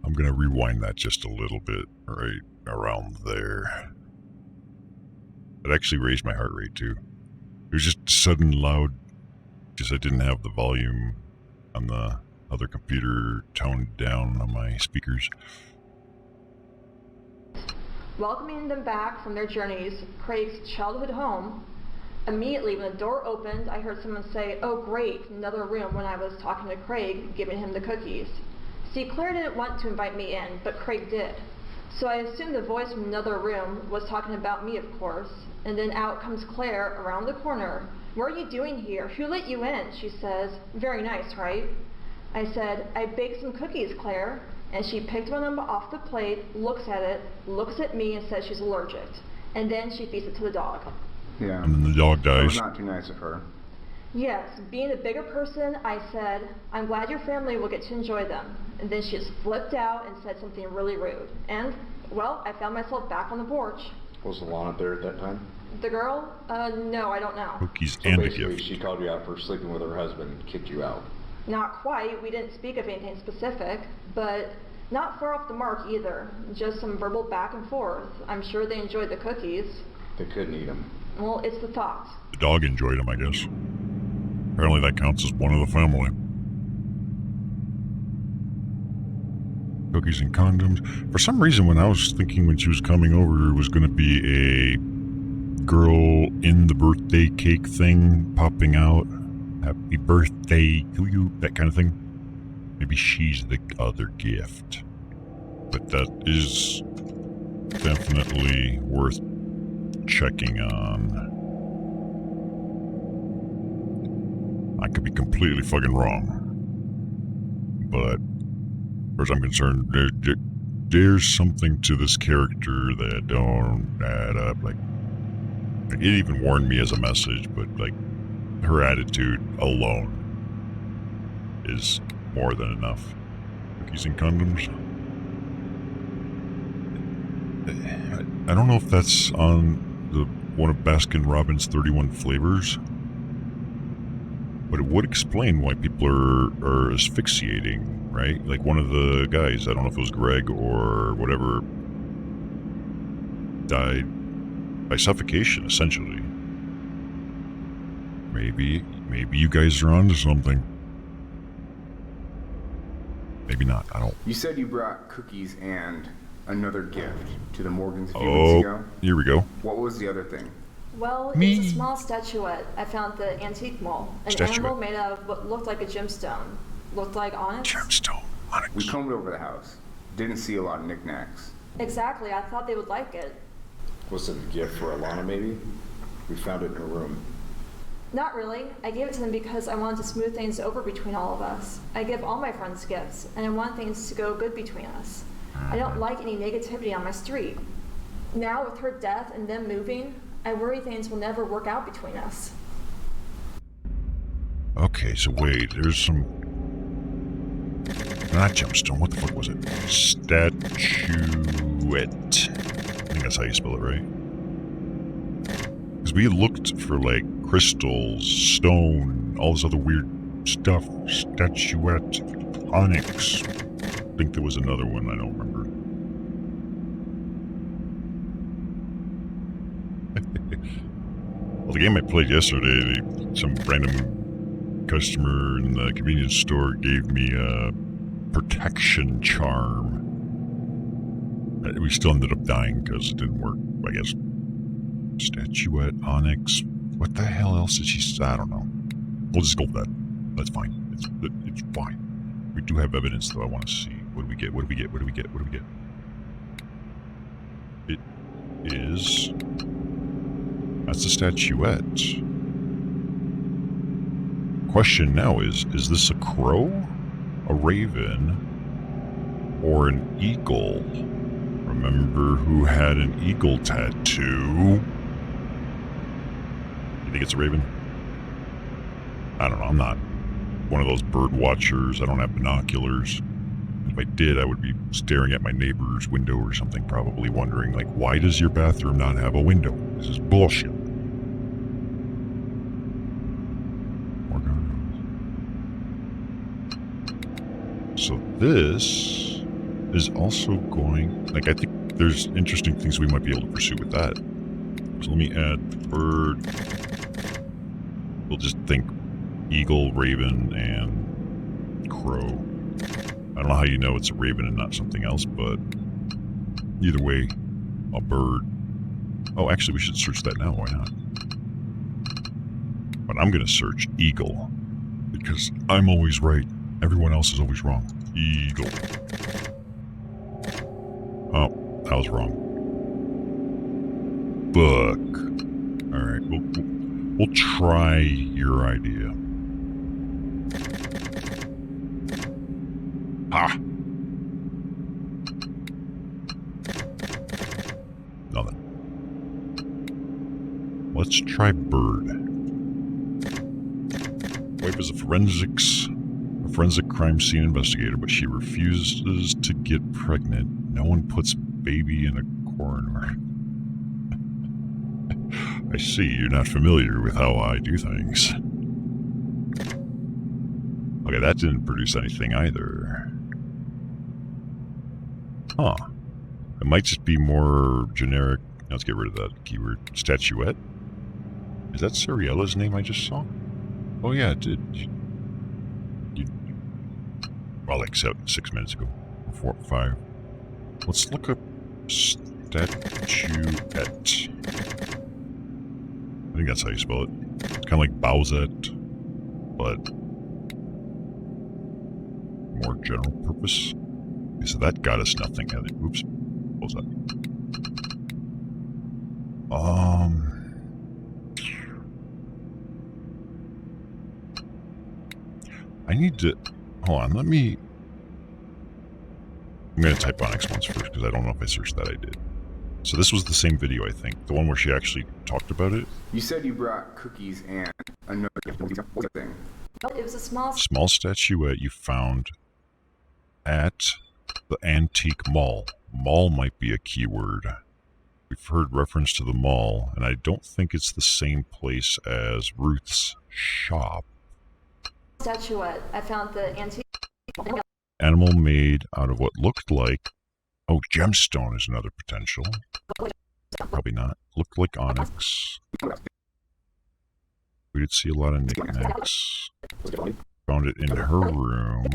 I'm going to rewind that just a little bit, right around there. It actually raised my heart rate too. It was just sudden loud, because I didn't have the volume on the other computer toned down on my speakers. Welcoming them back from their journeys, Craig's childhood home, immediately when the door opened, I heard someone say, "Oh great," in another room when I was talking to Craig, giving him the cookies. See, Claire didn't want to invite me in, but Craig did. So I assumed the voice from another room was talking about me, of course, and then out comes Claire around the corner. "What are you doing here? Who let you in?" she says. "Very nice, right?" I said, "I baked some cookies, Claire." And she picked one of them off the plate, looks at it, looks at me, and says she's allergic. And then she feeds it to the dog. Yeah. And then the dog dies. That was not too nice of her. Yes, being the bigger person, I said, "I'm glad your family will get to enjoy them." And then she just flipped out and said something really rude. And, well, I found myself back on the porch. Was Alana there at that time? The girl? No, I don't know. Cookies So and a basically gift. she called you out for sleeping with her husband and kicked you out. Not quite. We didn't speak of anything specific, but not far off the mark either. Just some verbal back and forth. I'm sure they enjoyed the cookies. They couldn't eat them. Well, it's the thought. The dog enjoyed them, I guess. Apparently that counts as one of the family. Cookies and condoms. For some reason, when I was thinking when she was coming over, it was going to be a girl in the birthday cake thing popping out. Happy birthday to you, that kind of thing. Maybe she's the other gift. But that is definitely worth checking on. I could be completely fucking wrong. But as far as I'm concerned, there's something to this character that don't add up. Like, it even warned me as a message, but like, her attitude alone is more than enough. Cookies and condoms. I don't know if that's on the one of Baskin Robbins' 31 flavors, but it would explain why people are asphyxiating, right? Like one of the guys, I don't know if it was Greg or whatever, died by suffocation, essentially. Maybe you guys are onto something. Maybe not, I don't. You said you brought cookies and another gift to the Morgans a few weeks ago. Here we go. What was the other thing? Well, Me. it's a small statuette I found at the antique mall. An animal made out of what looked like a gemstone. Looked like onyx. Gemstone, onyx. We combed over the house. Didn't see a lot of knickknacks. Exactly, I thought they would like it. Was it a gift for Alana maybe? We found it in her room. Not really. I gave it to them because I wanted to smooth things over between all of us. I give all my friends gifts, and I want things to go good between us. I don't like any negativity on my street. Now, with her death and them moving, I worry things will never work out between us. Okay, so wait, there's some... Not gemstone, what the fuck was it? Statuette. I think that's how you spell it, right? Because we looked for, like, crystals, stone, all this other weird stuff. Statuette, onyx. I think there was another one, I don't remember. Well, the game I played yesterday, some random customer in the convenience store gave me a protection charm. We still ended up dying because it didn't work, I guess. Statuette, onyx. What the hell else did she say? I don't know. We'll just go with that. That's fine. It's fine. We do have evidence, though. I want to see. What do we get? What do we get? What do we get? What do we get? It is... That's a statuette. Question now is this a crow, a raven, or an eagle? Remember who had an eagle tattoo? You think it's a raven? I don't know, I'm not one of those bird watchers. I don't have binoculars. If I did, I would be staring at my neighbor's window or something, probably wondering, like, why does your bathroom not have a window? This is bullshit. So this is also going... Like, I think there's interesting things we might be able to pursue with that. So let me add bird. We'll just think eagle, raven, and crow. I don't know how you know it's a raven and not something else, but either way, a bird. Oh, actually, we should search that now. Why not? But I'm going to search eagle because I'm always right. Everyone else is always wrong. Eagle. Oh, I was wrong. Book. All right, we'll try your idea. Ah. Nothing. Let's try bird. Wife is a forensic crime scene investigator, but she refuses to get pregnant. No one puts baby in a coroner. I see, you're not familiar with how I do things. Okay, that didn't produce anything either. Huh. It might just be more generic. Let's get rid of that keyword. Statuette? Is that Ceriella's name I just saw? Oh yeah, it did. Well, like 6 minutes ago. 4 or 5. Let's look up statuette. I think that's how you spell it. It's kind of like Bowsette, but more general purpose. Okay, so that got us nothing. Oops. What was that? I need to... Hold on, I'm going to type Onyx once first, because I don't know if I searched that. I did. So this was the same video, I think. The one where she actually talked about it. You said you brought cookies and another thing. It was a small Statuette you found at the antique mall. Mall might be a keyword. We've heard reference to the mall, and I don't think it's the same place as Ruth's shop. statuette. I found the antique. Animal made out of what looked like... Oh, gemstone is another potential. Probably not. Looked like onyx. We did see a lot of knickknacks. Found it in her room.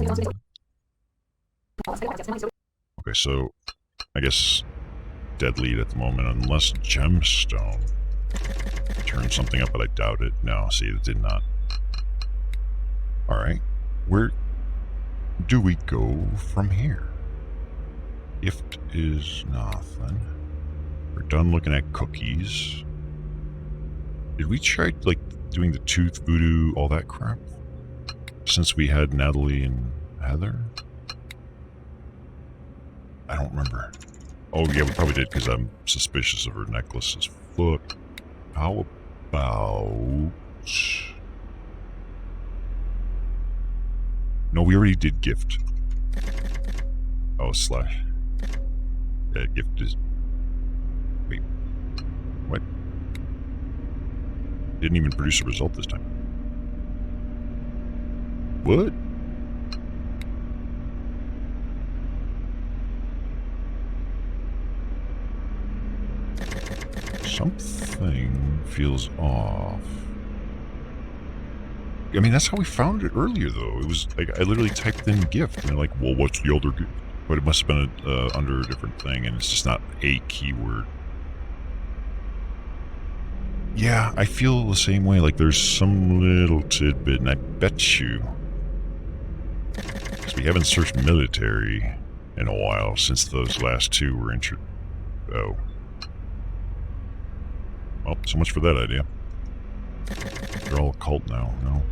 Okay, so I guess dead lead at the moment, unless gemstone turned something up, but I doubt it. No, see, it did not. Alright, where do we go from here? Gift is nothing. We're done looking at cookies. Did we try, like, doing the tooth voodoo, all that crap? Since we had Natalie and Heather? I don't remember. Oh, yeah, we probably did, because I'm suspicious of her necklace's foot. How about... No, we already did gift. Oh, slash. Yeah, gift is... Wait. What? Didn't even produce a result this time. What? Something feels off. I mean, that's how we found it earlier, though. It was like, I literally typed in gift, and they're like, well, what's the other gift? But it must have been under a different thing, and it's just not a keyword. Yeah, I feel the same way. Like, there's some little tidbit, and I bet you... Because we haven't searched military in a while, since those last two were Oh. Well, so much for that idea. They're all occult now, no?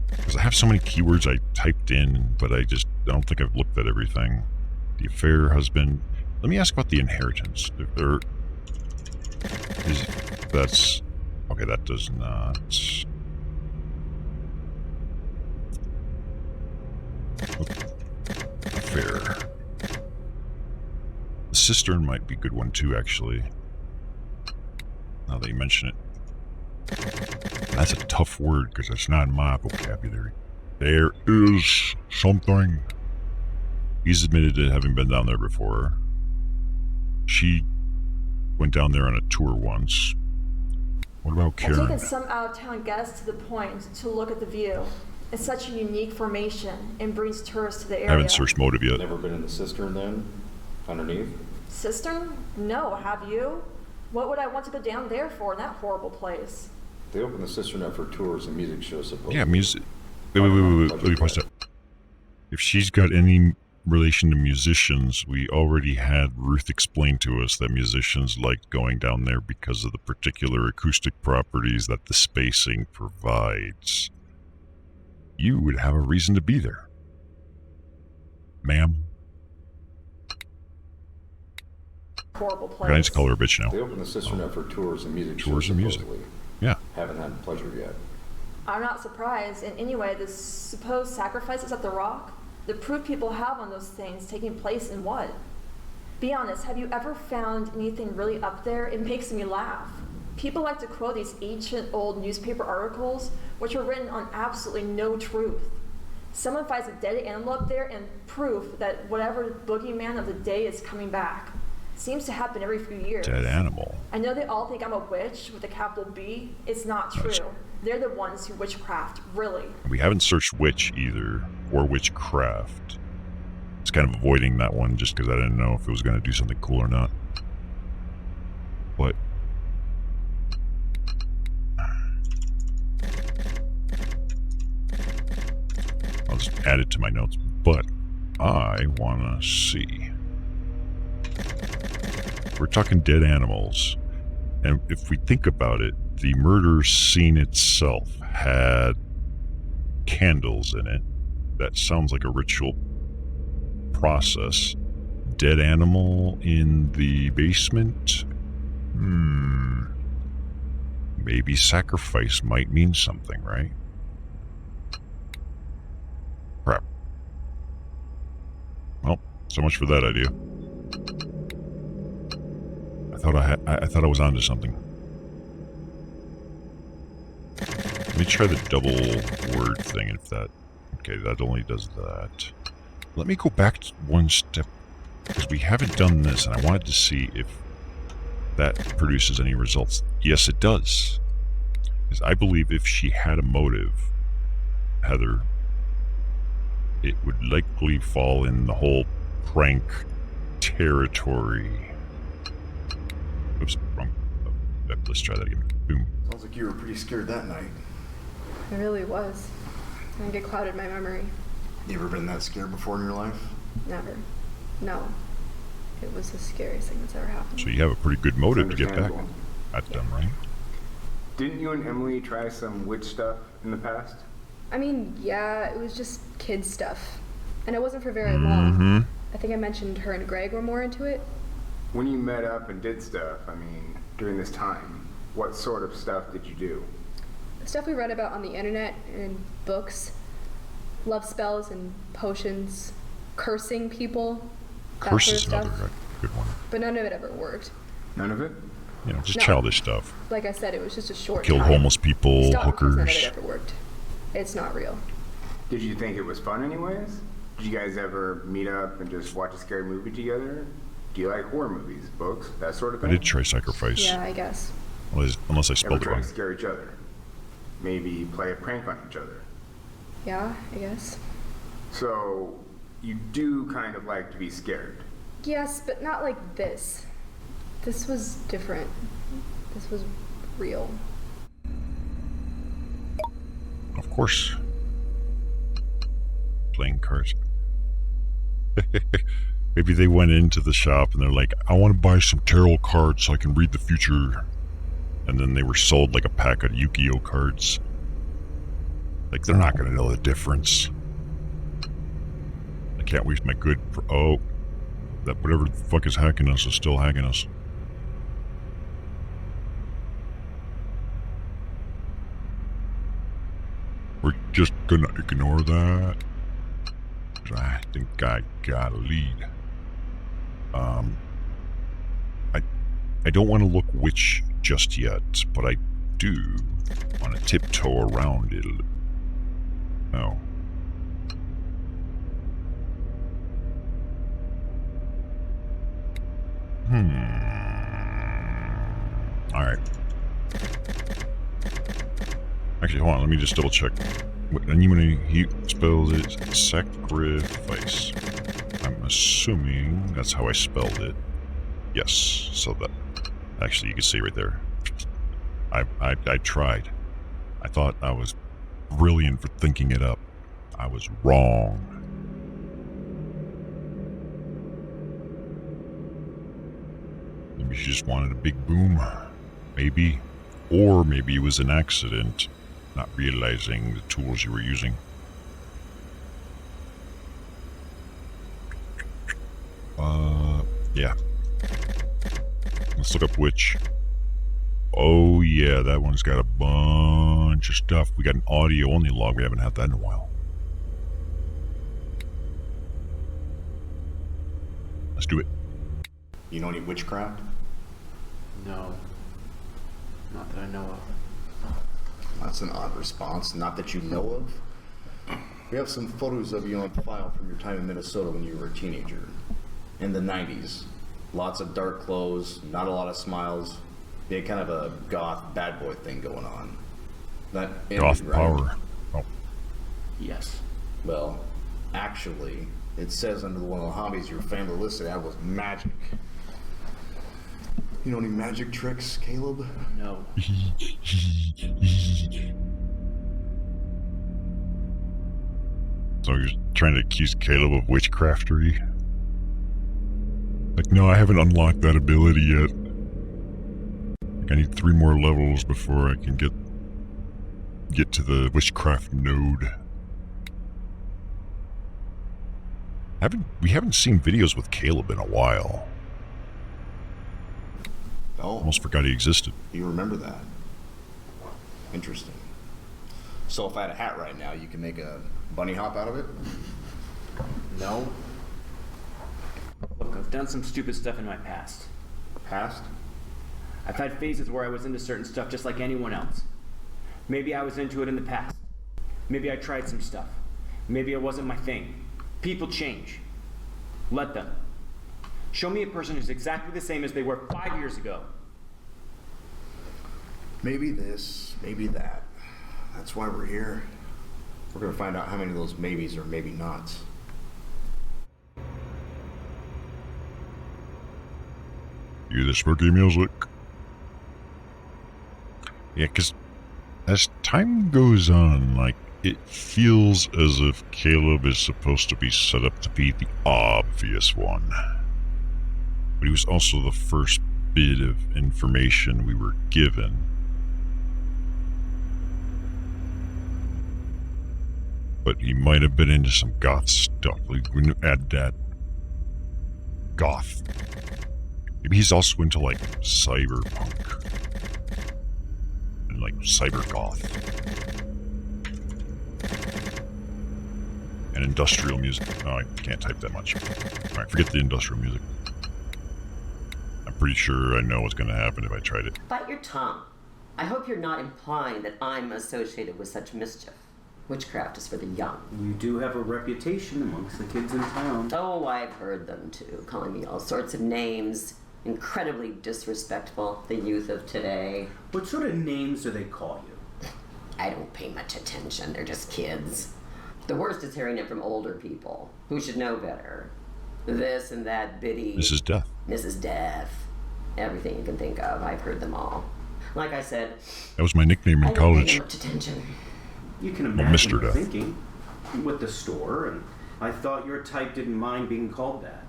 Because I have so many keywords I typed in, but I don't think I've looked at everything. The affair, husband. Let me ask about the inheritance. That's... Okay, that does not... Affair. The cistern might be a good one too, actually. Now that you mention it. That's a tough word, because it's not in my vocabulary. There is something. He's admitted to having been down there before. She went down there on a tour once. What about I've taken Karen? some out-of-town guests to the point to look at the view. It's such a unique formation and brings tourists to the area. I haven't searched motive yet. Never been in the cistern then? Underneath? Cistern? No, have you? What would I want to go down there for in that horrible place? They opened the cistern up for tours and music shows, supposedly. Yeah, music. Wait. Let me pause that. If she's got any relation to musicians, we already had Ruth explain to us that musicians like going down there because of the particular acoustic properties that the spacing provides. You would have a reason to be there, ma'am. Horrible place. I need to call her a bitch now. They opened the cistern up for tours and music shows, Tours and music. supposedly. Yeah. Haven't had the pleasure yet. I'm not surprised. And anyway, the supposed sacrifices at the Rock, the proof people have on those things taking place in what? Be honest, have you ever found anything really up there? It makes me laugh. People like to quote these ancient old newspaper articles, which are written on absolutely no truth. Someone finds a dead animal up there and proof that whatever boogeyman of the day is coming back. Seems to happen every few years. Dead animal. I know they all think I'm a witch with a capital B. It's not true. Nice. They're the ones who witchcraft, really. We haven't searched witch either, or witchcraft. It's kind of avoiding that one just because I didn't know if it was going to do something cool or not. But I'll just add it to my notes. But I want to see. We're talking dead animals. And if we think about it, the murder scene itself had candles in it. That sounds like a ritual process. Dead animal in the basement? Maybe sacrifice might mean something, right? Crap. Well, so much for that idea. I thought I was onto something. Let me try the double word thing if that... Okay, that only does that. Let me go back one step, because we haven't done this, and I wanted to see if that produces any results. Yes, it does. Because I believe if she had a motive, Heather, it would likely fall in the whole prank territory. Oops, wrong. Let's try that again. Boom. Sounds like you were pretty scared that night. It really was. I think it clouded my memory. You ever been that scared before in your life? Never. No. It was the scariest thing that's ever happened. So you have a pretty good motive to get back Understandable. at them, right? Didn't you and Emily try some witch stuff in the past? I mean, yeah, it was just kid stuff. And it wasn't for very long. I think I mentioned her and Greg were more into it. When you met up and did stuff, I mean, during this time, what sort of stuff did you do? The stuff we read about on the internet and in books. Love spells and potions. Cursing people. That Curse sort of is another stuff. good one. But none of it ever worked. None of it? You know, just No. childish stuff. Like I said, it was just a short Killed time. homeless people, Stop, 'cause none of it hookers. ever worked. It's not real. Did you think it was fun anyways? Did you guys ever meet up and just watch a scary movie together? Do you like horror movies, books, that sort of I thing? did try sacrifice. Yeah, I guess. Unless I Ever spelled it try wrong. to scare each other? Maybe play a prank on each other? Yeah, I guess. So, you do kind of like to be scared. Yes, but not like this. This was different. This was real. Of course. Playing cards. Maybe they went into the shop and they're like, I want to buy some tarot cards so I can read the future. And then they were sold like a pack of Yu-Gi-Oh cards. Like, they're not going to know the difference. I can't waste my good... Oh, that whatever the fuck is hacking us is still hacking us. We're just gonna ignore that. 'Cause I think I got a lead. I don't want to look witch just yet, but I do want to tiptoe around it. Oh, Alright. Actually, hold on, let me just double check. When he spells it sacrifice. I'm assuming that's how I spelled it. Yes, so that... Actually, you can see right there. I tried. I thought I was brilliant for thinking it up. I was wrong. Maybe she just wanted a big boom. Maybe. Or maybe it was an accident, not realizing the tools you were using. Yeah. Let's look up witch. Oh yeah, that one's got a bunch of stuff. We got an audio-only log. We haven't had that in a while. Let's do it. You know any witchcraft? No. Not that I know of. That's an odd response. Not that you know of. We have some photos of you on file from your time in Minnesota when you were a teenager. In the 90s. Lots of dark clothes, not a lot of smiles. You had kind of a goth bad boy thing going on. That ended, Goth right? power. Oh, Yes. Well, actually, it says under one of the hobbies your family listed out was magic. You know any magic tricks, Caleb? No. so you're trying to accuse Caleb of witchcraftery? Like, no, I haven't unlocked that ability yet. Like, I need 3 more levels before I can get to the witchcraft node. We haven't seen videos with Caleb in a while. Oh, Almost forgot he existed. you remember that. Interesting. So if I had a hat right now, you can make a bunny hop out of it? No. Look, I've done some stupid stuff in my past. Past? I've had phases where I was into certain stuff just like anyone else. Maybe I was into it in the past. Maybe I tried some stuff. Maybe it wasn't my thing. People change. Let them. Show me a person who's exactly the same as they were 5 years ago. Maybe this, maybe that. That's why we're here. We're gonna find out how many of those maybes are maybe nots. You hear the spooky music? Yeah, because as time goes on, like, it feels as if Caleb is supposed to be set up to be the obvious one. But he was also the first bit of information we were given. But he might have been into some goth stuff. Like, we add that goth. Maybe he's also into, like, cyberpunk. And, like, cybergoth. And industrial music. Oh, I can't type that much. Alright, forget the industrial music. I'm pretty sure I know what's going to happen if I tried it. Bite your tongue. I hope you're not implying that I'm associated with such mischief. Witchcraft is for the young. You do have a reputation amongst the kids in town. Oh, I've heard them too, calling me all sorts of names. Incredibly disrespectful, the youth of today. What sort of names do they call you? I don't pay much attention, they're just kids. The worst is hearing it from older people, who should know better. This and that bitty... Mrs. Death. Mrs. Death. Everything you can think of, I've heard them all. Like I said... That was my nickname in I don't college. pay much attention. You can Well, imagine Mr. her Death. thinking with the store, and I thought your type didn't mind being called that.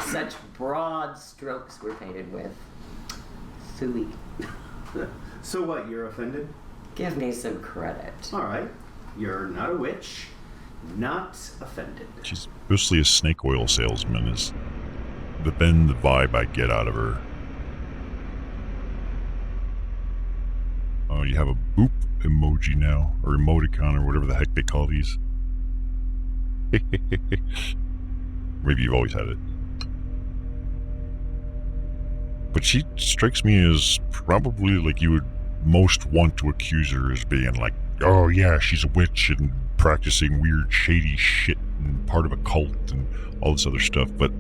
Such broad strokes we're painted with. Phooey. So what, you're offended? Give me some credit. All right. You're not a witch. Not offended. She's mostly a snake oil salesman, is the vibe I get out of her. Oh, you have a boop emoji now, or emoticon, or whatever the heck they call these. Maybe you've always had it. But she strikes me as probably like you would most want to accuse her as being like, oh yeah, she's a witch and practicing weird shady shit and part of a cult and all this other stuff. But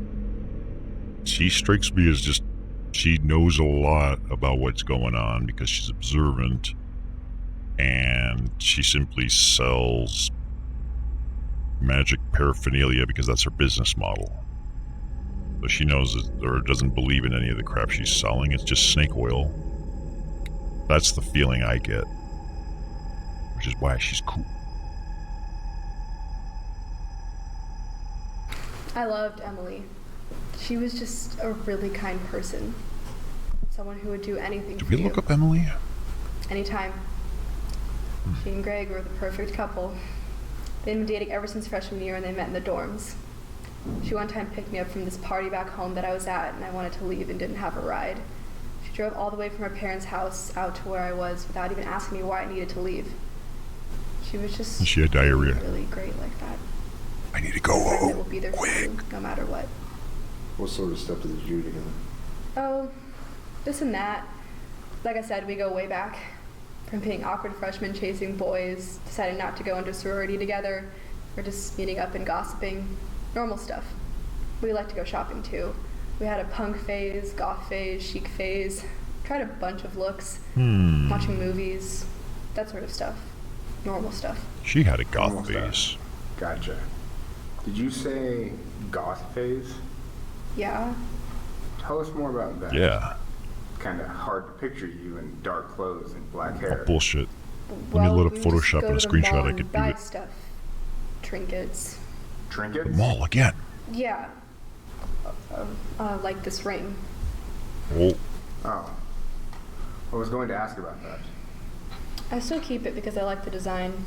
She strikes me as just, she knows a lot about what's going on because she's observant, and she simply sells magic paraphernalia because that's her business model. So she knows that, or doesn't believe in any of the crap she's selling. It's just snake oil. That's the feeling I get, which is why she's cool. I loved Emily. She was just a really kind person. Someone who would do anything Did for we you. look up Emily? Anytime. She and Greg were the perfect couple. They'd been dating ever since freshman year and they met in the dorms. She one time picked me up from this party back home that I was at and I wanted to leave and didn't have a ride. She drove all the way from her parents' house out to where I was without even asking me why I needed to leave. She was just And she had diarrhea. really great like that. I need to A friend that go. will be there for you no matter what. What sort of stuff did you do together? Oh, this and that. Like I said, we go way back. From being awkward freshmen chasing boys, deciding not to go into sorority together, or just meeting up and gossiping. Normal stuff. We like to go shopping too. We had a punk phase, goth phase, chic phase. Tried a bunch of looks. Watching movies. That sort of stuff. Normal stuff. She had a goth Almost phase. Gotcha. Did you say goth phase? Yeah. Tell us more about that. Yeah. Kind of hard to picture you in dark clothes and black Oh, hair. bullshit. Well, me load up we would just Photoshop go and a to the screenshot, mall I and could do buy it. stuff. Trinkets. The Trinkets? mall again. Yeah. Like this ring. Oh, Oh. I was going to ask about that. I still keep it because I like the design.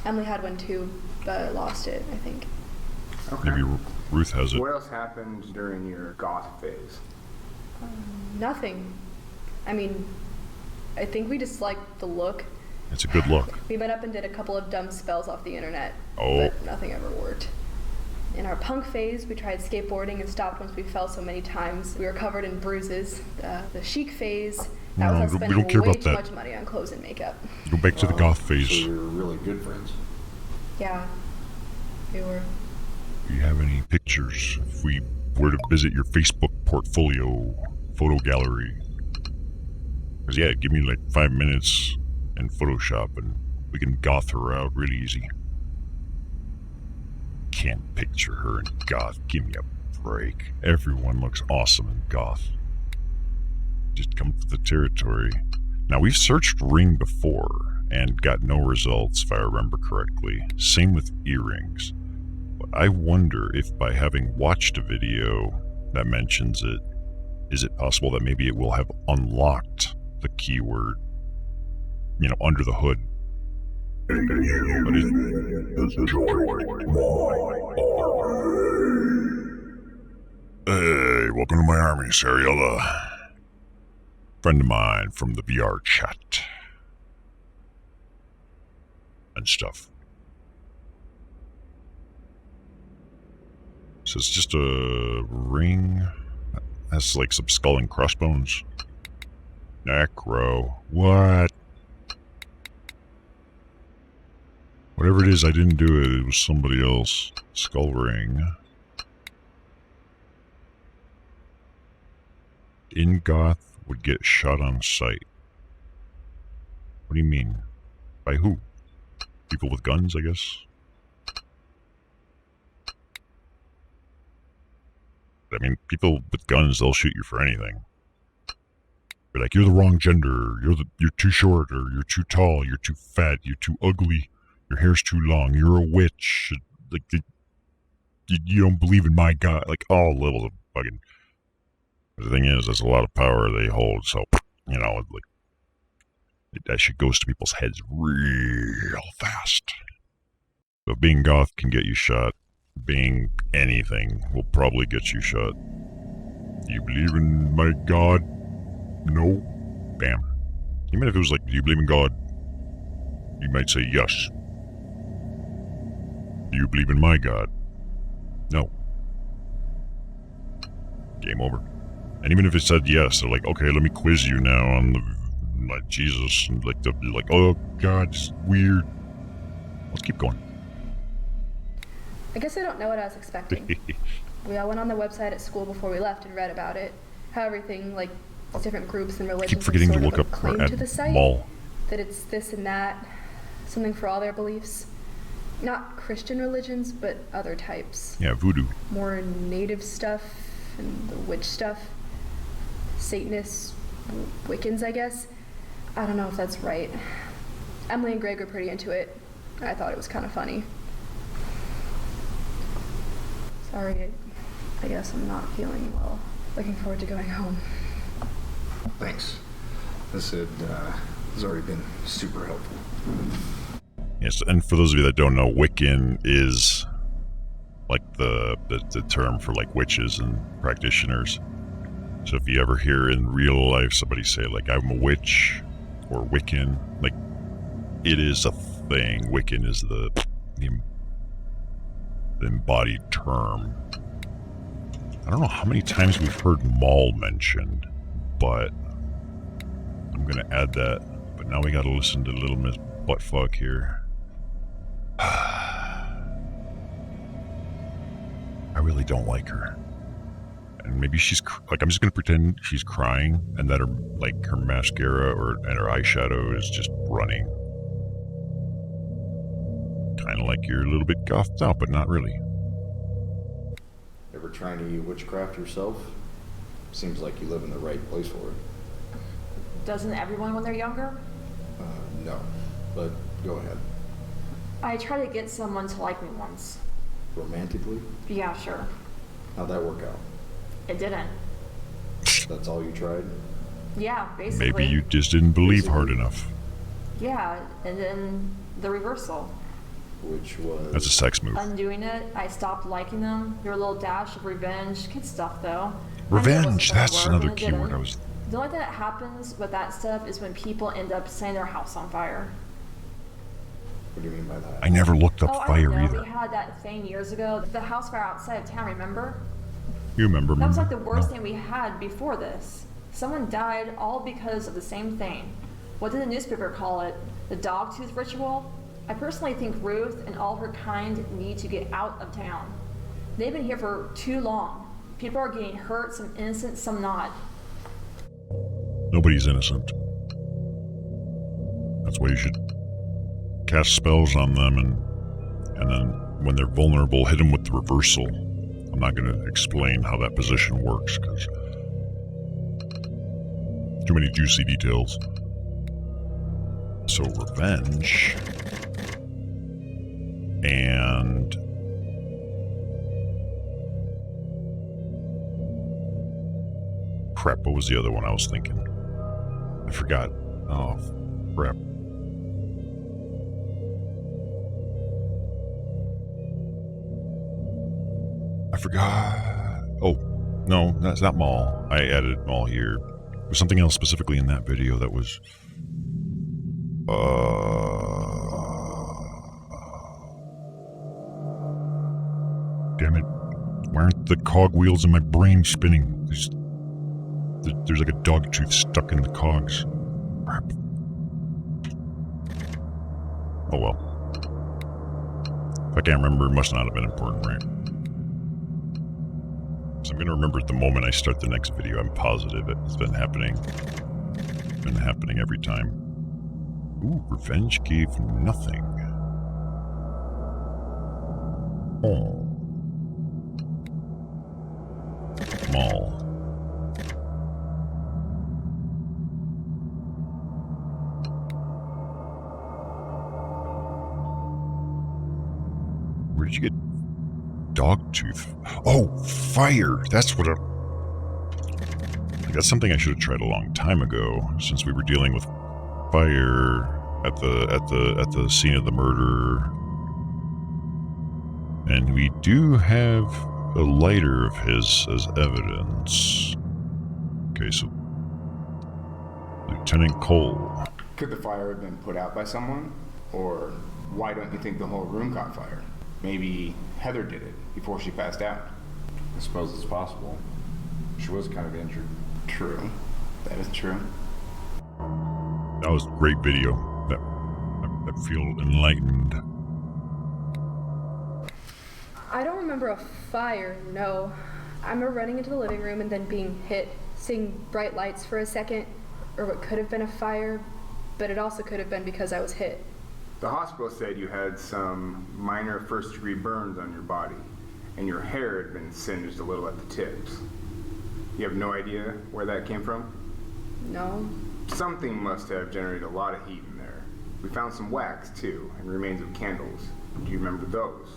Emily had one too, but I lost it, I think. Okay. maybe Ruth has it. What else happened during your goth phase? Nothing. I mean, I think we just liked the look. It's a good look. We met up and did a couple of dumb spells off the internet, Oh. but nothing ever worked. In our punk phase, we tried skateboarding and stopped once we fell so many times. We were covered in bruises. The chic phase, that No, was us we spending don't care way about too that. much money on clothes and makeup. Go back to the goth So phase. we were really good friends. Yeah, we were. Do you have any pictures? If we were to visit your Facebook portfolio photo gallery. Because, yeah, give me like 5 minutes in Photoshop and we can goth her out really easy. Can't picture her in goth. Give me a break. Everyone looks awesome in goth. Just come for the territory. Now, we've searched Ring before and got no results, if I remember correctly. Same with earrings. But I wonder if by having watched a video that mentions it, is it possible that maybe it will have unlocked the keyword, under the hood? But hey, welcome to my army, Sariella. Friend of mine from the VR chat. And stuff. So it's just a ring. That's like some skull and crossbones. Necro. What? Whatever it is, I didn't do it. It was somebody else. Skull ring. In goth would get shot on sight. What do you mean? By who? People with guns, I guess? I mean, people with guns, they'll shoot you for anything. They're like, you're the wrong gender, you're too short, or you're too tall, you're too fat, you're too ugly, your hair's too long, you're a witch, like, you don't believe in my God, like, all levels of fucking... The thing is, there's a lot of power they hold, so, like, that shit goes to people's heads real fast. So being goth can get you shot. Being anything will probably get you shot. Do you believe in my God? No. Bam. Even if it was like, do you believe in God? You might say yes. Do you believe in my God? No. Game over. And even if it said yes, they're like, okay, let me quiz you now on like Jesus, and like they're like, oh God, it's weird. Let's keep going. I guess I don't know what I was expecting. We all went on the website at school before we left and read about it. How everything, like different groups and I keep religions, forgetting to have look sort up of a claim at to the site. mall. That it's this and that, something for all their beliefs. Not Christian religions, but other types. Yeah, voodoo. More native stuff and the witch stuff. Satanists, Wiccans, I guess. I don't know if that's right. Emily and Greg were pretty into it. I thought it was kind of funny. Sorry, I guess I'm not feeling well. Looking forward to going home. Thanks. This has already been super helpful. Yes, and for those of you that don't know, Wiccan is like the term for like witches and practitioners. So if you ever hear in real life somebody say like I'm a witch or Wiccan, like it is a thing. Wiccan is the embodied term. I don't know how many times we've heard mall mentioned, but I'm gonna add that. But now we gotta listen to Little Miss Buttfuck here. I really don't like her. And maybe she's like, I'm just gonna pretend she's crying and that her mascara and her eyeshadow is just running. Kind of like you're a little bit goughed out, but not really. Ever trying to use witchcraft yourself? Seems like you live in the right place for it. Doesn't everyone when they're younger? No, but go ahead. I tried to get someone to like me once. Romantically? Yeah, sure. How'd that work out? It didn't. That's all you tried? Yeah, basically. Maybe you just didn't believe hard enough. Yeah, and then the reversal. Which was... That's a sex move. Undoing it, I stopped liking them. Your little dash of revenge. Kid stuff, though. Revenge, that's another keyword. keyword I was... The only thing that happens with that stuff is when people end up setting their house on fire. What do you mean by that? I never looked up I fire don't know. either. We had that thing years ago. The house fire outside of town, remember? You remember? That was like the No. worst thing we had before this. Someone died all because of the same thing. What did the newspaper call it? The dog tooth ritual? I personally think Ruth and all her kind need to get out of town. They've been here for too long. People are getting hurt, some innocent, some not. Nobody's innocent. That's why you should cast spells on them and then when they're vulnerable, hit them with the reversal. I'm not going to explain how that position works because too many juicy details. So revenge and crap, what was the other one I was thinking? I forgot. Oh, crap. I forgot. Oh, no, that's not mall. I added mall here. There was something else specifically in that video that was... Damn it. Why aren't the cogwheels in my brain spinning? There's like a dog tooth stuck in the cogs. Crap. Oh well. If I can't remember, it must not have been important, right? So I'm gonna remember it the moment I start the next video. I'm positive it's been happening. It's been happening every time. Ooh, revenge gave nothing. Oh. Mall. Where did you get dogtooth? Oh, fire! That's what that's something I should have tried a long time ago, since we were dealing with fire at the scene of the murder. And we do have a lighter of his as evidence. Okay, so Lieutenant Cole. Could the fire have been put out by someone? Or why don't you think the whole room caught fire? Maybe Heather did it before she passed out. I suppose it's possible. She was kind of injured. True. That is true. That was a great video. I feel enlightened. I don't remember a fire, no. I remember running into the living room and then being hit, seeing bright lights for a second, or what could have been a fire, but it also could have been because I was hit. The hospital said you had some minor first-degree burns on your body, and your hair had been singed a little at the tips. You have no idea where that came from? No. Something must have generated a lot of heat in there. We found some wax, too, and remains of candles. Do you remember those?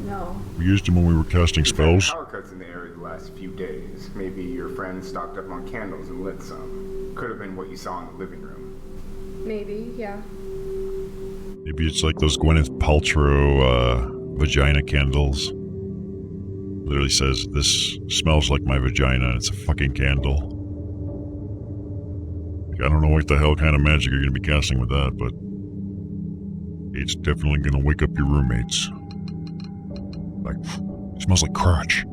No. We used them when we were casting We've had spells. power cuts in the area the last few days. Maybe your friend stocked up on candles and lit some. Could have been what you saw in the living room. Maybe, yeah. Maybe it's like those Gwyneth Paltrow vagina candles. Literally says, "This smells like my vagina," and it's a fucking candle. I don't know what the hell kind of magic you're going to be casting with that, but it's definitely going to wake up your roommates. Like, it smells like crotch.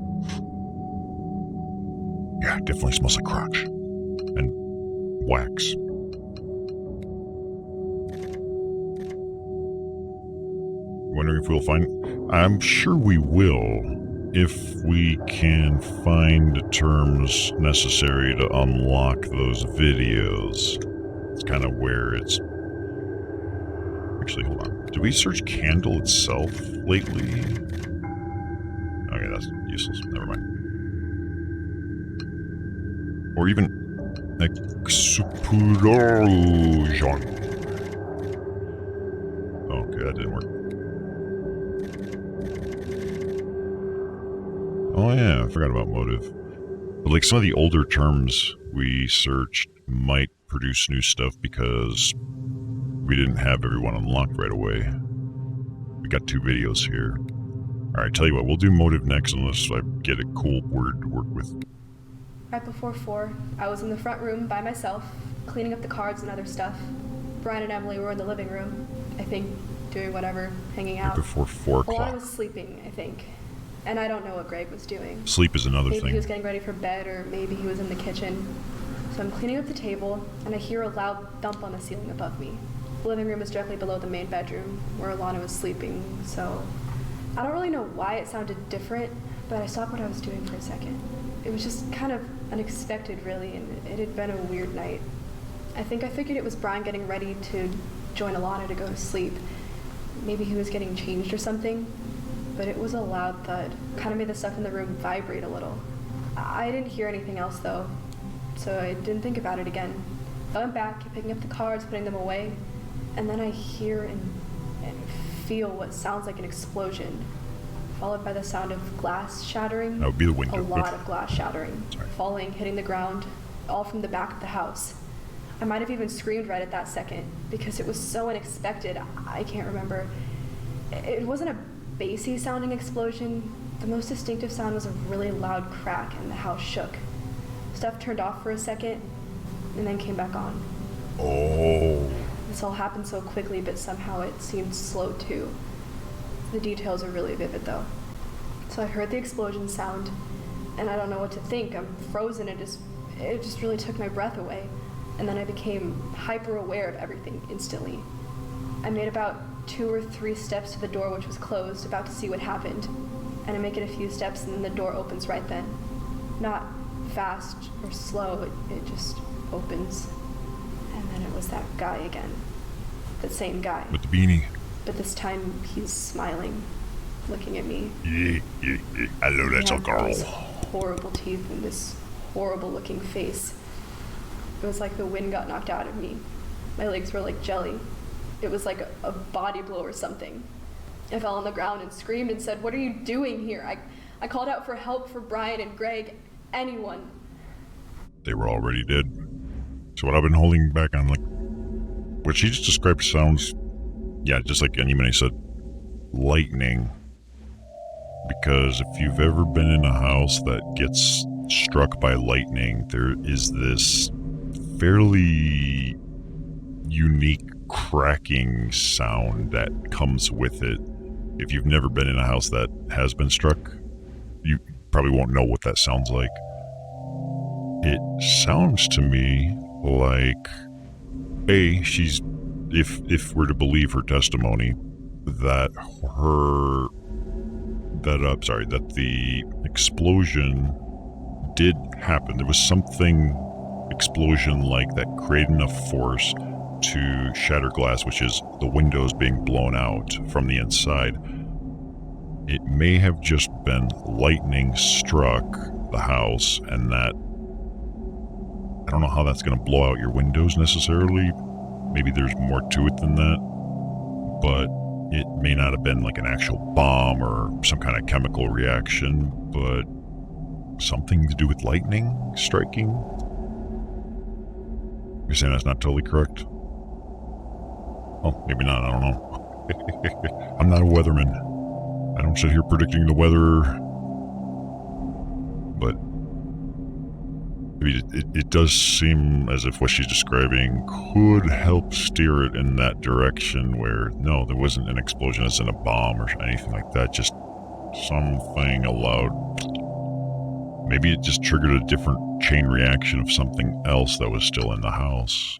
Yeah, it definitely smells like crotch. And wax. Wondering if we'll find... I'm sure we will, if we can find the terms necessary to unlock those videos. It's kind of where it's... Actually, hold on. Did we search candle itself lately? Okay, that's useless. Never mind. Or even... Explosion. Okay, that didn't work. Oh yeah, I forgot about motive. But like some of the older terms we searched might produce new stuff because we didn't have everyone unlocked right away. We got 2 videos here. Alright, tell you what, we'll do motive next unless I get a cool word to work with. Right before 4, I was in the front room by myself, cleaning up the cards and other stuff. Brian and Emily were in the living room, I think, doing whatever, hanging out. Right before 4 Alana o'clock. was sleeping, I think. And I don't know what Greg was doing. Sleep is another Maybe thing. he was getting ready for bed, or maybe he was in the kitchen. So I'm cleaning up the table, and I hear a loud thump on the ceiling above me. The living room is directly below the main bedroom, where Alana was sleeping, so... I don't really know why it sounded different, but I stopped what I was doing for a second. It was just kind of unexpected, really, and it had been a weird night. I think I figured it was Brian getting ready to join Alana to go to sleep. Maybe he was getting changed or something. But it was a loud thud. Kind of made the stuff in the room vibrate a little. I didn't hear anything else, though, so I didn't think about it again. I went back, picking up the cards, putting them away, and then I hear and feel what sounds like an explosion, followed by the sound of glass shattering. That would be the window. A lot of glass shattering, Sorry. falling, hitting the ground, all from the back of the house. I might have even screamed right at that second, because it was so unexpected. I can't remember. It wasn't a bassy sounding explosion. The most distinctive sound was a really loud crack, and the house shook. Stuff turned off for a second and then came back on. Oh. This all happened so quickly, but somehow it seemed slow too. The details are really vivid though. So I heard the explosion sound, and I don't know what to think. I'm frozen. It just really took my breath away. And then I became hyper aware of everything instantly. I made about 2 or 3 steps to the door, which was closed, about to see what happened. And I make it a few steps, and then the door opens right then. Not fast or slow, it just opens. And then it was that guy again. That same guy. With the beanie. But this time he's smiling, looking at me. Yeah. Hello, that's He a had girl. these horrible teeth and this horrible looking face. It was like the wind got knocked out of me. My legs were like jelly. It was like a body blow or something. I fell on the ground and screamed and said, "What are you doing here?" I called out for help for Brian and Greg, anyone. They were already dead. So what I've been holding back on, like, what she just described sounds, yeah, just like Anime said, lightning. Because if you've ever been in a house that gets struck by lightning, there is this fairly unique cracking sound that comes with it. If you've never been in a house that has been struck, you probably won't know what that sounds like. It sounds to me like, she's, if we're to believe her testimony, that that the explosion did happen. There was something explosion-like that created enough force to shatter glass, which is the windows being blown out from the inside. It may have just been lightning struck the house, and that, I don't know how that's going to blow out your windows necessarily. Maybe there's more to it than that, but it may not have been like an actual bomb or some kind of chemical reaction, but something to do with lightning striking. You're saying that's not totally correct? Oh, maybe not, I don't know. I'm not a weatherman. I don't sit here predicting the weather, but I mean, it does seem as if what she's describing could help steer it in that direction where, no, there wasn't an explosion as in a bomb or anything like that, just something allowed. Maybe it just triggered a different chain reaction of something else that was still in the house.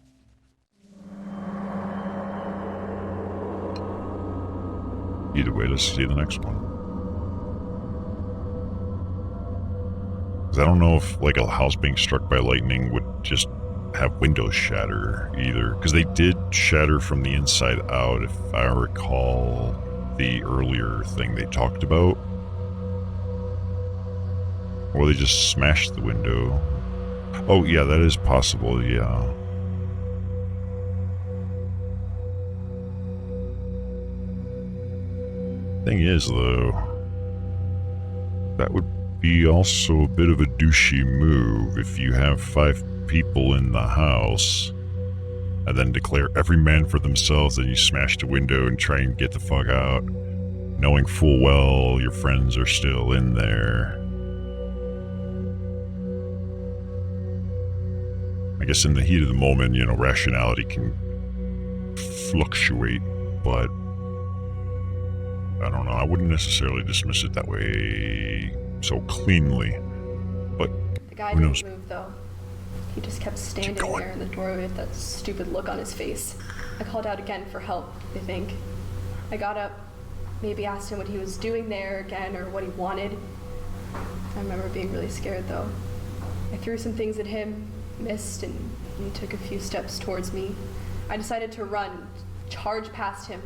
Either way, let's see the next one. 'Cause I don't know if like a house being struck by lightning would just have windows shatter either. Because they did shatter from the inside out, if I recall the earlier thing they talked about. Or they just smashed the window. Oh yeah, that is possible, yeah. Thing is, though, that would be also a bit of a douchey move if you have 5 people in the house and then declare every man for themselves and you smash the window and try and get the fuck out, knowing full well your friends are still in there. I guess in the heat of the moment, you know, rationality can fluctuate, but I don't know, I wouldn't necessarily dismiss it that way so cleanly, but The guy who didn't knows? move though. He just kept standing there in the doorway with that stupid look on his face. I called out again for help, I think. I got up, maybe asked him what he was doing there again or what he wanted. I remember being really scared though. I threw some things at him, missed, and he took a few steps towards me. I decided to run, charge past him.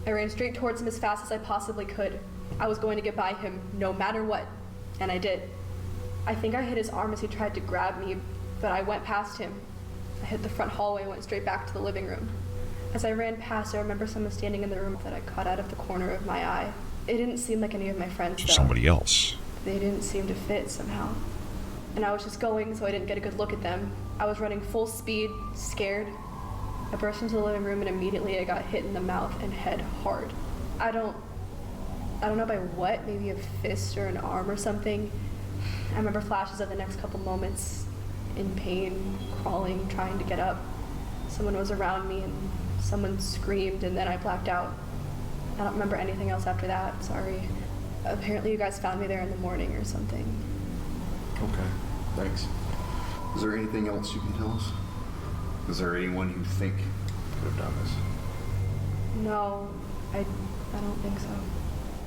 I ran straight towards him as fast as I possibly could. I was going to get by him no matter what, and I did. I think I hit his arm as he tried to grab me, but I went past him. I hit the front hallway and went straight back to the living room. As I ran past, I remember someone standing in the room that I caught out of the corner of my eye. It didn't seem like any of my friends though. Somebody else. They didn't seem to fit somehow. And I was just going, so I didn't get a good look at them. I was running full speed, scared. I burst into the living room and immediately I got hit in the mouth and head hard. I don't know by what, maybe a fist or an arm or something. I remember flashes of the next couple moments in pain, crawling, trying to get up. Someone was around me and someone screamed and then I blacked out. I don't remember anything else after that, sorry. Apparently you guys found me there in the morning or something. Okay, thanks. Is there anything else you can tell us? Is there anyone you think could have done this? No, I don't think so.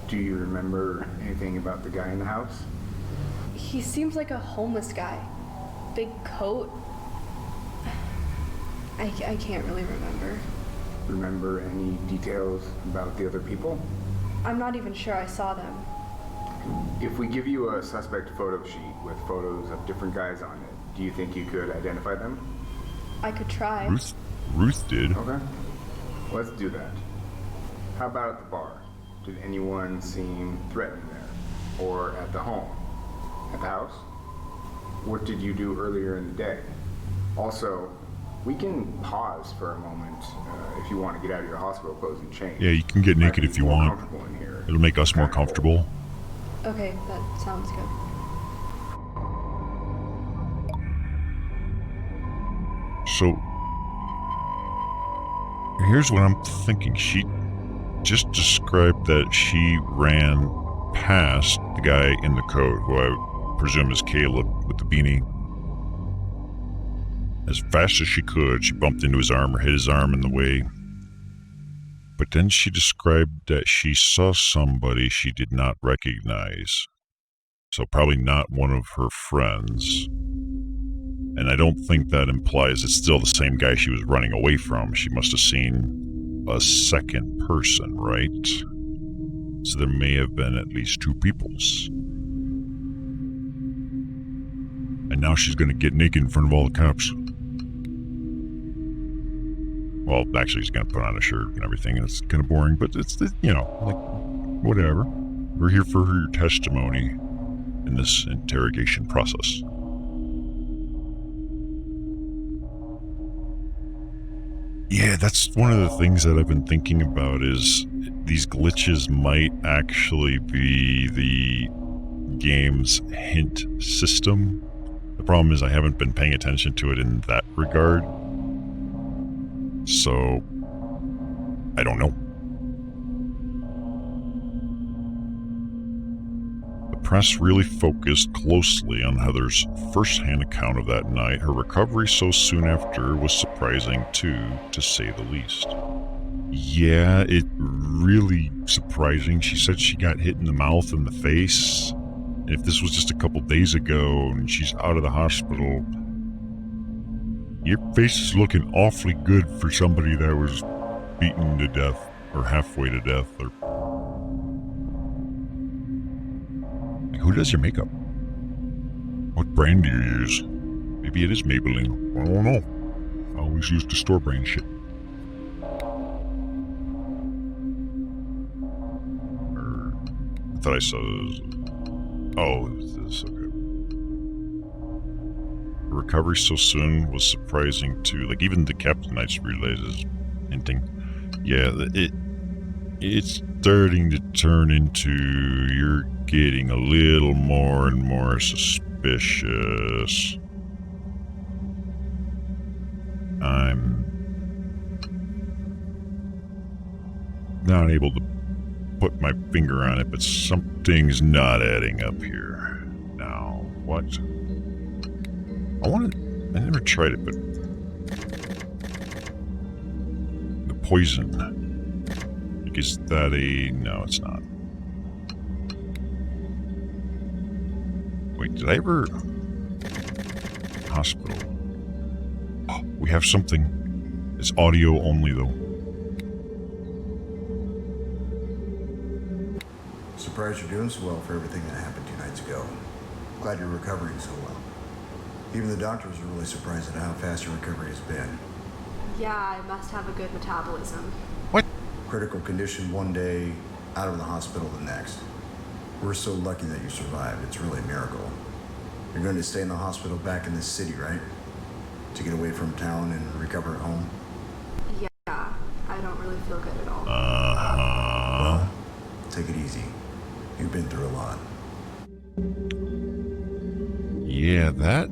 Do you remember anything about the guy in the house? He seems like a homeless guy. Big coat. I can't really remember. Remember any details about the other people? I'm not even sure I saw them. If we give you a suspect photo sheet with photos of different guys on it, do you think you could identify them? I could try. Ruth did. Okay. Let's do that. How about at the bar? Did anyone seem threatened there? Or at the home? At the house? What did you do earlier in the day? Also, we can pause for a moment if you want to get out of your hospital clothes and change. Yeah, you can get naked if you want. Comfortable in here. It'll make us more comfortable. Okay, that sounds good. So, here's what I'm thinking. She just described that she ran past the guy in the coat, who I presume is Caleb with the beanie. As fast as she could, she bumped into his arm or hit his arm in the way. but then she described that she saw somebody she did not recognize. So probably not one of her friends. And I don't think that implies it's still the same guy she was running away from. She must have seen a second person, right? So there may have been at least two peoples. And now she's gonna get naked in front of all the cops. Well, actually, she's gonna put on a shirt and everything, and it's kind of boring, but it's, you know, like, whatever. We're here for her testimony in this interrogation process. Yeah, that's one of the things that I've been thinking about is these glitches might actually be the game's hint system. The problem is I haven't been paying attention to it in that regard. So, I don't know. The press really focused closely on Heather's first-hand account of that night. Her recovery so soon after was surprising too, to say the least. Yeah, it really surprising. She said she got hit in the mouth and the face. And if this was just a couple days ago and she's out of the hospital, your face is looking awfully good for somebody that was beaten to death or halfway to death. Or who does your makeup? What brand do you use? Maybe it is Maybelline. I don't know. I always use the store brand shit. I thought I saw those. Oh, this, okay. The recovery so soon was surprising too. Like even the Captain Knights relays is hinting. Yeah, it's starting to turn into you're getting a little more and more suspicious. I'm not able to put my finger on it, but something's not adding up here. Now, what? I never tried it, but the poison. Is that a... No, it's not. Wait, did I ever... Hospital. Oh, we have something. It's audio only, though. Surprised you're doing so well for everything that happened 2 nights ago. Glad you're recovering so well. Even the doctors are really surprised at how fast your recovery has been. Yeah, I must have a good metabolism. What? Critical condition one day, out of the hospital the next. We're so lucky that you survived. It's really a miracle. You're going to stay in the hospital back in this city, right? To get away from town and recover at home? Yeah, I don't really feel good at all. Well, take it easy. You've been through a lot. Yeah, that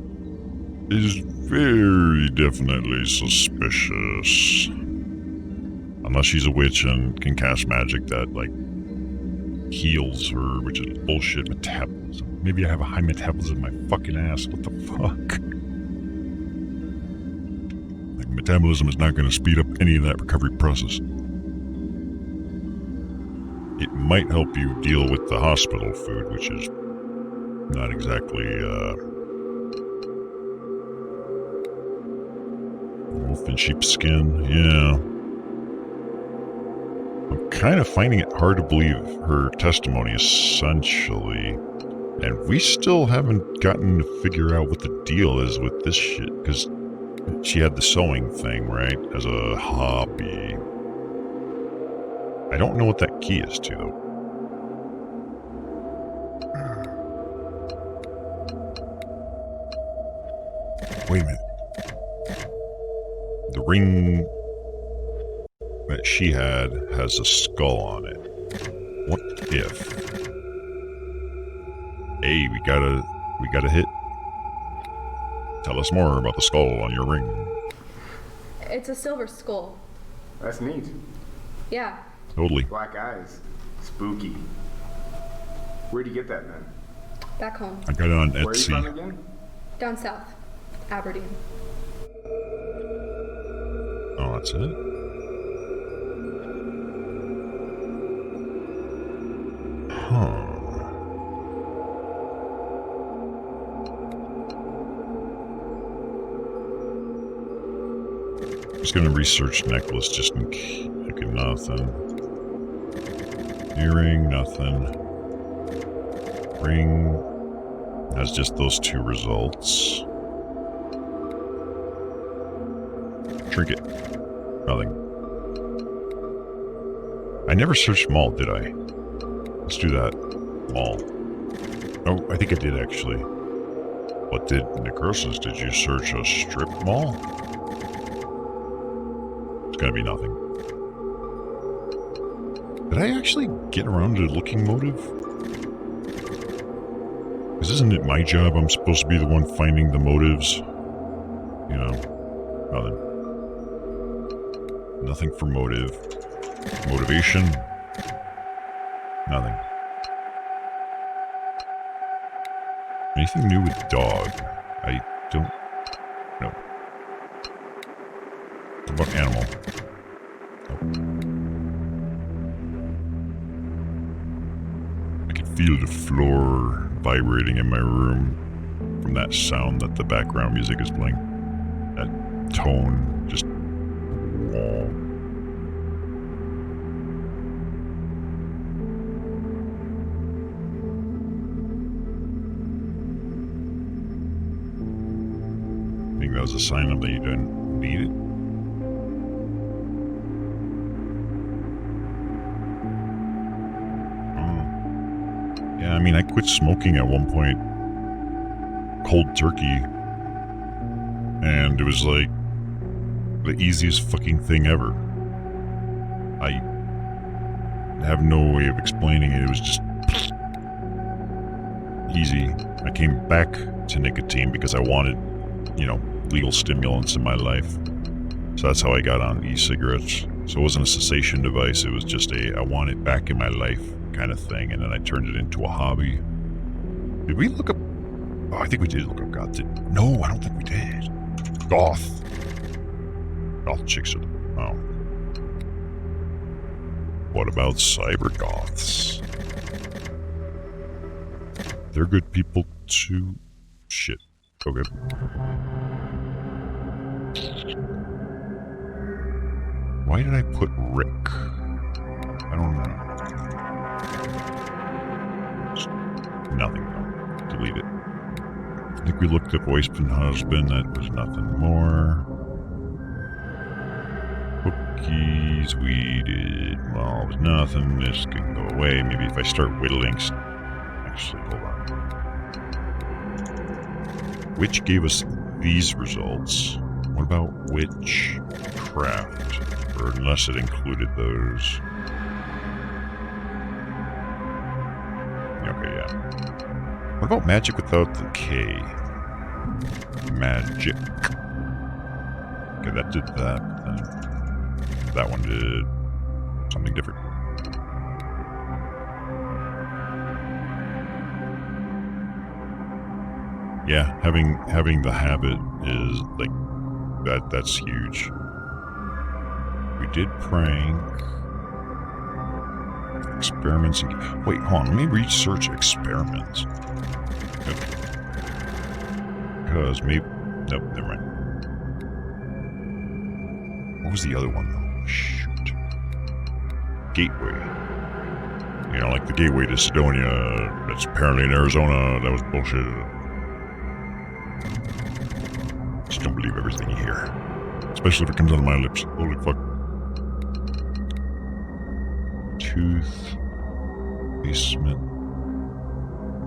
is very definitely suspicious. Unless she's a witch and can cast magic that, like, heals her, which is bullshit. Metabolism. Maybe I have a high metabolism in my fucking ass. What the fuck? Like, metabolism is not going to speed up any of that recovery process. It might help you deal with the hospital food, which is not exactly, wolf in sheepskin. Yeah. I'm kind of finding it hard to believe her testimony, essentially. And we still haven't gotten to figure out what the deal is with this shit, because she had the sewing thing, right, as a hobby. I don't know what that key is to, though. Wait a minute. The ring that she had has a skull on it. What if? Hey, we got a hit. Tell us more about the skull on your ring. It's a silver skull. That's neat. Yeah. Totally. Black eyes. Spooky. Where'd you get that, man? Back home. I got it on Where are you from Etsy. again? Down south. Aberdeen. Oh, that's it? Just gonna research necklace just in case. Okay, nothing. Earring, nothing. Ring has just those 2 results. Trinket, nothing. I never searched mall, did I? Let's do that. Mall. Oh, I think I did actually. What did Necroxix? Did you search a strip mall? It's gonna be nothing. Did I actually get around to looking motive? Because isn't it my job? I'm supposed to be the one finding the motives. You know, nothing. Nothing for motive. Motivation. Nothing. Anything new with dog? I don't know. What about animal? I can feel the floor vibrating in my room from that sound that the background music is playing. That tone, just... whoa. I think that was a sign of that you didn't need it. Yeah, I mean, I quit smoking at one point, cold turkey, and it was like the easiest fucking thing ever. I have no way of explaining it. It was just easy. I came back to nicotine because I wanted, you know, legal stimulants in my life. So that's how I got on e-cigarettes. So it wasn't a cessation device. It was just I want it back in my life kind of thing. And then I turned it into a hobby. Did we look up? Oh, I think we did look up goth. No, I don't think we did. Goth. Goth chicks are... Oh. What about cyber goths? They're good people too. Shit. Okay. Why did I put Rick? I don't know. Just nothing. Delete it. I think we looked up Wasteman Husband. That was nothing more. Cookies, we did. Well, it was nothing. This can go away. Maybe if I start whittling. Actually, hold on. Which gave us these results? What about witchcraft? Or unless it included those. Okay, yeah. What about magic without the K? Magic. Okay, that did that. And that one did something different. Yeah, having the habit is like that's huge. We did prank. Experiments. Wait, hold on. Let me research experiments. Because maybe... Nope, never mind. What was the other one, though? Shoot. Gateway. You know, like the gateway to Sidonia. That's apparently in Arizona. That was bullshit. Just don't believe everything you hear. Especially if it comes out of my lips. Holy fuck. Tooth, basement,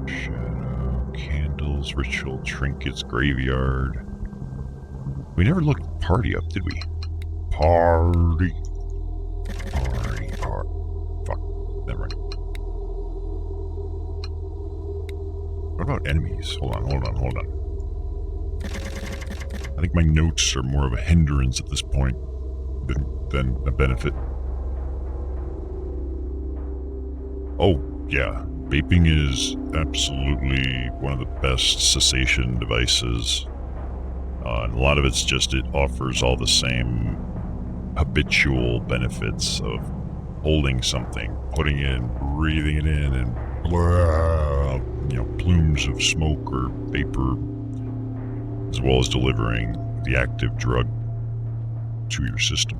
shadow, candles, ritual, trinkets, graveyard. We never looked party up, did we? Party. Fuck, never mind. What about enemies? Hold on. I think my notes are more of a hindrance at this point than a benefit. Oh, yeah. Vaping is absolutely one of the best cessation devices. And a lot of it's just it offers all the same habitual benefits of holding something, putting it in, breathing it in, and plumes of smoke or vapor, as well as delivering the active drug to your system.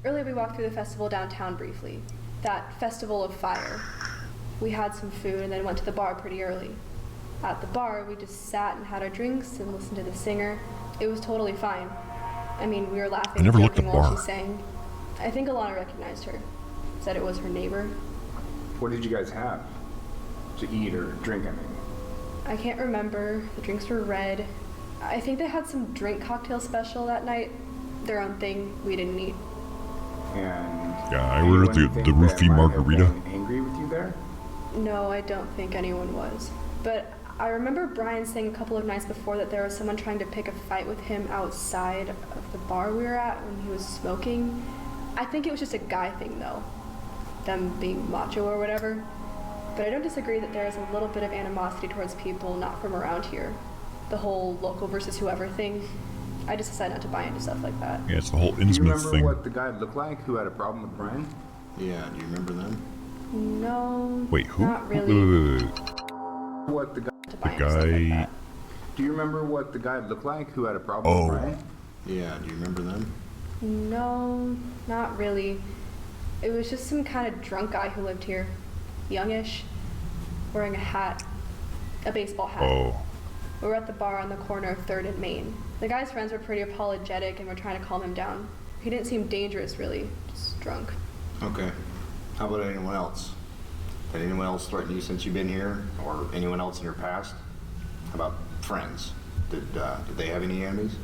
Earlier we walked through the festival downtown briefly. That festival of fire. We had some food and then went to the bar pretty early. At the bar, we just sat and had our drinks and listened to the singer. It was totally fine. I mean, we were laughing I never and looked joking at while bar. she sang. I think Alana recognized her. Said it was her neighbor. What did you guys have to eat or drink? I mean, I can't remember. The drinks were red. I think they had some drink cocktail special that night. Their own thing we didn't eat. and Yeah, I ordered anyone the think that roofie might have margarita. been angry with you there? No, I don't think anyone was. But I remember Brian saying a couple of nights before that there was someone trying to pick a fight with him outside of the bar we were at when he was smoking. I think it was just a guy thing though, them being macho or whatever. But I don't disagree that there is a little bit of animosity towards people not from around here. The whole local versus whoever thing. I just decided not to buy into stuff like that. Yeah, it's the whole Do you Innsmouth remember thing. what the guy looked like who had a problem with Brian? Yeah, do you remember them? No. Wait, who? Not really. Wait. What the guy? To buy The into stuff like guy- that. Do you remember what the guy looked like who had a problem Oh. with Brian? Yeah, do you remember them? No, not really. It was just some kind of drunk guy who lived here. Youngish. Wearing a hat. A baseball hat. Oh, We were at the bar on the corner of 3rd and Main. The guy's friends were pretty apologetic and were trying to calm him down. He didn't seem dangerous, really. Just drunk. Okay. How about anyone else? Did anyone else threaten you since you've been here? Or anyone else in your past? How about friends? Did they have any enemies?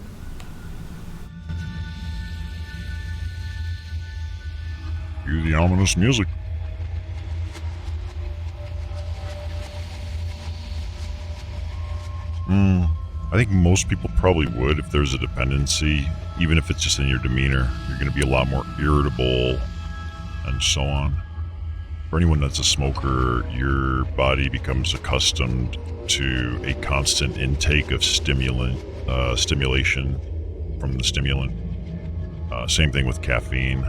hear the ominous music. I think most people probably would if there's a dependency, even if it's just in your demeanor. You're going to be a lot more irritable and so on. For anyone that's a smoker, your body becomes accustomed to a constant intake of stimulation from the stimulant. Same thing with caffeine.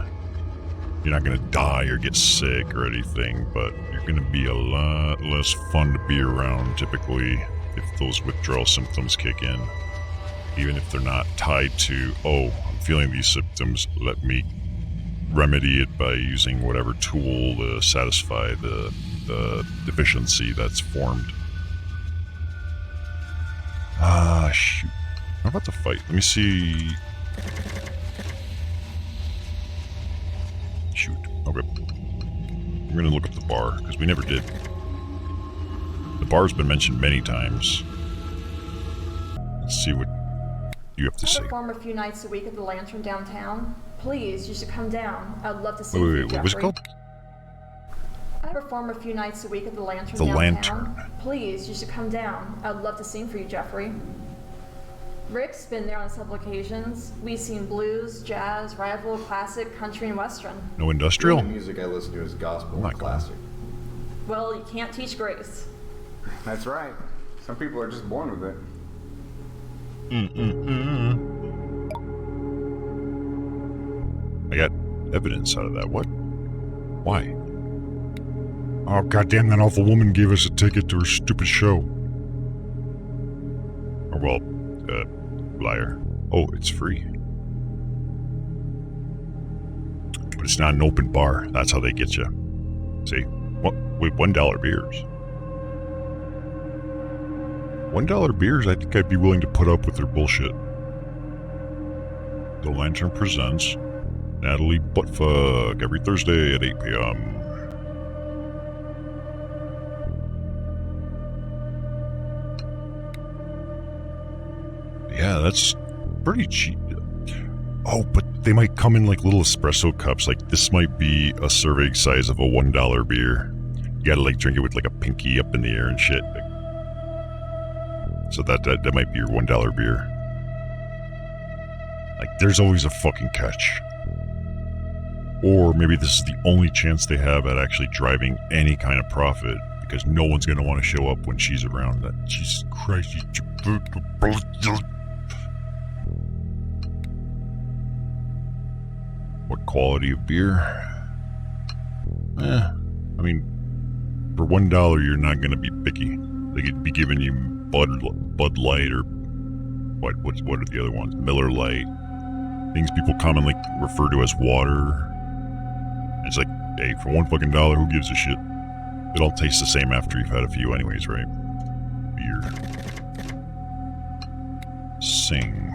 You're not going to die or get sick or anything, but you're going to be a lot less fun to be around typically if those withdrawal symptoms kick in. Even if they're not tied to, oh, I'm feeling these symptoms, let me remedy it by using whatever tool to satisfy the deficiency that's formed. Ah, shoot. How about the fight? Let me see. Shoot. Okay. We're gonna look up the bar, because we never did. The bar's been mentioned many times. Let's see what you have to I say. perform a few nights a week at the Lantern downtown. Please, you should come down. I'd love to see Wait, you, wait, wait, what was it Jeffrey. called? I perform a few nights a week at the Lantern The downtown. Lantern. Please, you should come down. I'd love to sing for you, Jeffrey. Rick's been there on several occasions. We've seen blues, jazz, rival, classic, country, and western. No The industrial? only music I listen to is gospel Oh my and God. classic. Well, you can't teach grace. That's right. Some people are just born with it. I got evidence out of that. What? Why? Oh, goddamn, that awful woman gave us a ticket to her stupid show. Or, well, liar. Oh, it's free. But it's not an open bar. That's how they get you. See? What? Wait, $1 beers. $1 beers, I think I'd be willing to put up with their bullshit. The Lantern presents Natalie Buttfuck every Thursday at 8 p.m. Yeah, that's pretty cheap. Oh, but they might come in like little espresso cups. Like, this might be a serving size of a $1 beer. You gotta like drink it with like a pinky up in the air and shit. So that might be your $1 beer. Like, there's always a fucking catch. Or maybe this is the only chance they have at actually driving any kind of profit, because no one's gonna want to show up when she's around. That Jesus Christ! What quality of beer? I mean, for $1, you're not gonna be picky. They could be giving you Bud Light or what are the other ones? Miller Lite. Things people commonly refer to as water. It's like, hey, for $1 fucking who gives a shit? It all tastes the same after you've had a few anyways, right? Beer. Sing.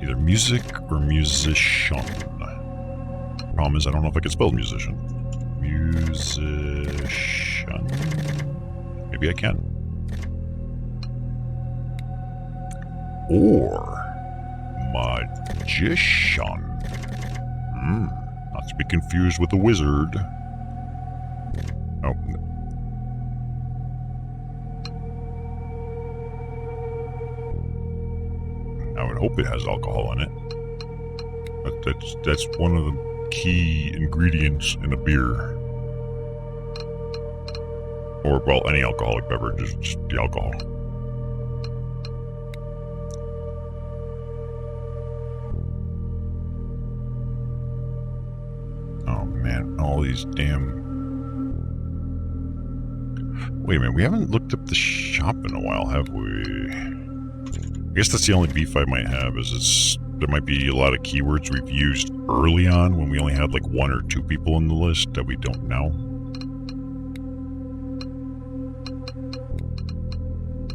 Either music or musician. Problem is, I don't know if I can spell musician. Musician. Maybe I can. Or magician. Not to be confused with a wizard. Oh. I would hope it has alcohol in it. But that's one of the key ingredients in a beer. Or, well, any alcoholic beverage is just the alcohol. Oh man, all these damn... Wait a minute, we haven't looked up the shop in a while, have we? I guess that's the only beef I might have, is there might be a lot of keywords we've used early on when we only had like 1 or 2 people in the list that we don't know.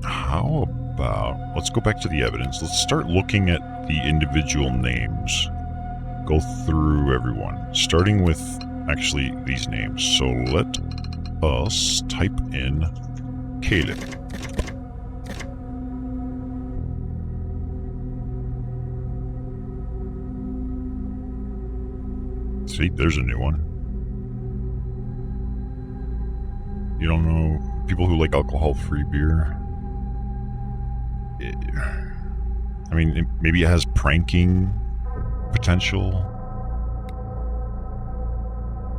How about, let's go back to the evidence. Let's start looking at the individual names. Go through everyone, starting with actually these names. So let us type in Caleb. See, there's a new one. You don't know people who like alcohol-free beer? I mean, maybe it has pranking potential.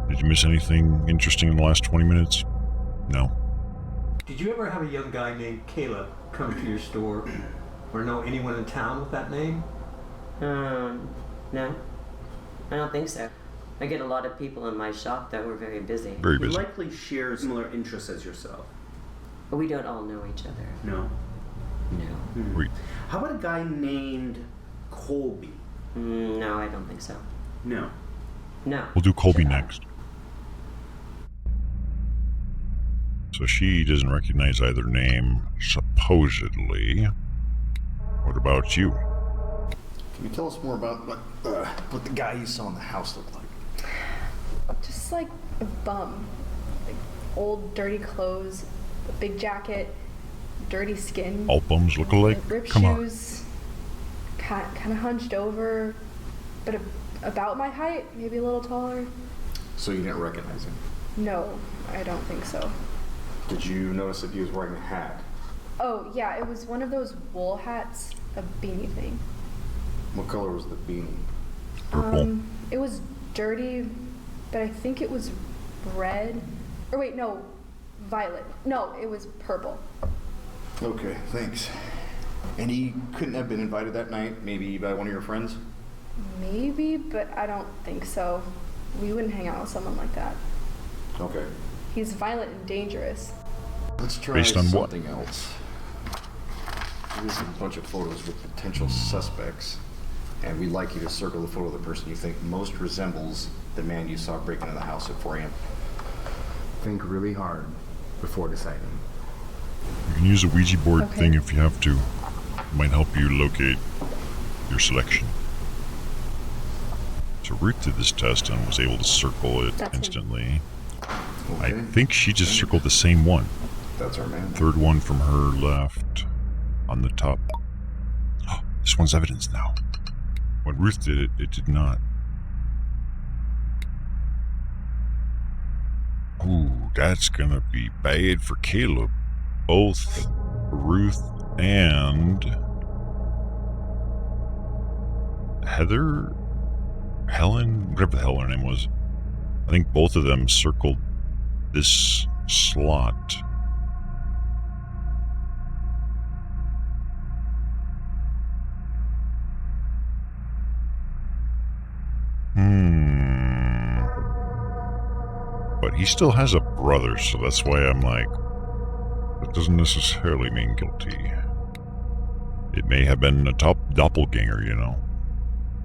Did you miss anything interesting in the last 20 minutes? No. Did you ever have a young guy named Caleb come to your store, or know anyone in town with that name? No. I don't think so. I get a lot of people in my shop that were very busy. Very You busy. likely share similar interests as yourself. But we don't all know each other. No. No. Wait. How about a guy named Colby? No, I don't think so. No. No. We'll do Colby Shut up. next. So she doesn't recognize either name, supposedly. What about you? Can you tell us more about what the guy you saw in the house looked like? Just like a bum. Like old dirty clothes, a big jacket, dirty skin. All bums look alike? Ripped Come on. shoes, kind of hunched over, but about my height, maybe a little taller. So you didn't recognize him? No, I don't think so. Did you notice if he was wearing a hat? Oh, yeah, it was one of those wool hats, a beanie thing. What color was the beanie? Purple. It was dirty, but I think it was red. Or wait, no, violet. No, it was purple. Okay, thanks. And he couldn't have been invited that night, maybe by one of your friends? Maybe, but I don't think so. We wouldn't hang out with someone like that. Okay. He's violent and dangerous. Let's try Based on what? something else. Here's a bunch of photos with potential suspects. And we'd like you to circle the photo of the person you think most resembles the man you saw break into the house at 4 a.m. Think really hard before deciding. You can use a Ouija board Okay. thing if you have to. It might help you locate your selection. So Ruth did this test and was able to circle it That's him. instantly. I Okay. think she just circled the same one. That's our man. Third one from her left on the top. Oh, this one's evidence now. When Ruth did it, it did not. Ooh, that's gonna be bad for Caleb. Both Ruth and Heather, Helen, whatever the hell her name was. I think both of them circled this slot. But he still has a brother, so that's why I'm like, That doesn't necessarily mean guilty. It may have been a top doppelganger, you know.